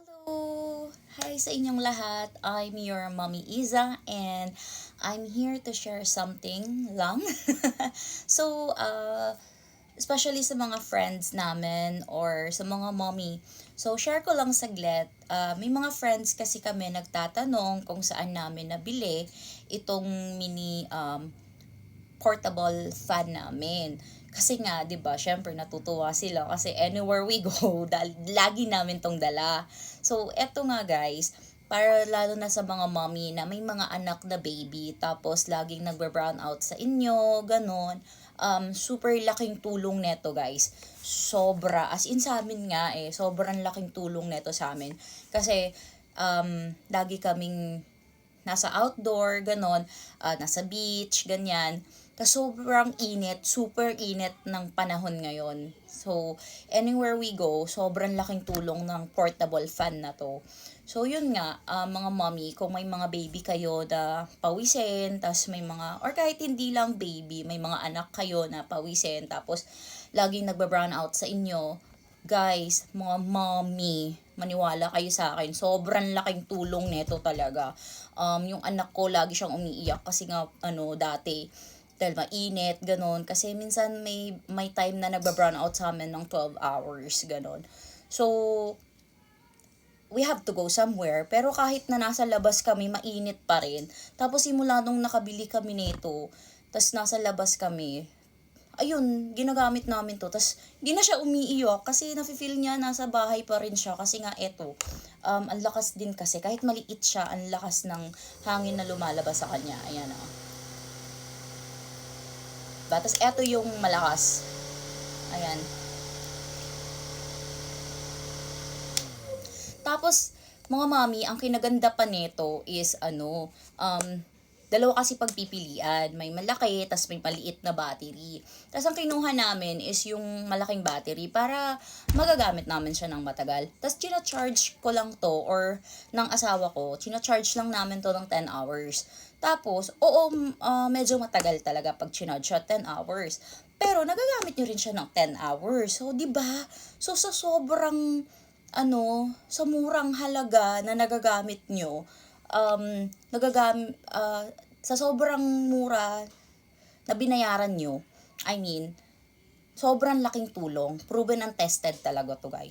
Hello! Hi sa inyong lahat. I'm your Mommy Iza and I'm here to share something lang. so, especially sa mga friends namin or sa mga mommy. So, share ko lang saglit. May mga friends kasi kami nagtatanong kung saan namin nabili itong mini portable fan namin. Kasi nga, 'di ba, syempre natutuwa sila kasi anywhere we go, lagi namin tong dala. So, eto nga guys, para lalo na sa mga mommy na may mga anak na baby, tapos laging nagbe-brown out sa inyo, ganon. Super laking tulong neto guys. Sobra, as in sa amin nga sobrang laking tulong neto sa amin. Kasi, lagi kaming nasa outdoor, ganon, nasa beach, ganyan. Tas sobrang init, super init ng panahon ngayon. So, anywhere we go, sobrang laking tulong ng portable fan na to. So, yun nga, mga mommy, kung may mga baby kayo na pawisin, tas may mga, or kahit hindi lang baby, may mga anak kayo na pawisin, tapos laging nagba-brown out sa inyo, guys, mga mommy, maniwala kayo sa akin, sobrang laking tulong nito talaga. Yung anak ko, lagi siyang umiiyak kasi nga, dati, dahil mainit, ganon. Kasi minsan may time na nagba-brown out sa amin ng 12 hours, ganon. So, we have to go somewhere. Pero kahit na nasa labas kami, mainit pa rin. Tapos simula nung nakabili kami nito, tas nasa labas kami, ayun, ginagamit namin to. Tas hindi na siya umiiyak kasi nafe-feel niya nasa bahay pa rin siya. Kasi nga eto, ang lakas din kasi. Kahit maliit siya, ang lakas ng hangin na lumalabas sa kanya. Ayan o. Tapos eto yung malakas. Ayan. Tapos, mga mami, ang kinaganda pa nito is dalawa kasi pagpipilian. May malaki, tas may maliit na battery. Tas ang kinuha namin is yung malaking battery para magagamit namin siya ng matagal. Tas charge ko lang to, or ng asawa ko, charge lang namin to ng 10 hours. Tapos, medyo matagal talaga pag chinarge siya, 10 hours. Pero nagagamit nyo rin siya ng 10 hours. So, 'di ba? So, sa sobrang sa murang halaga na nagagamit nyo, sa sobrang mura na binayaran nyo, I mean, sobrang laking tulong. Proven and tested talaga to guys.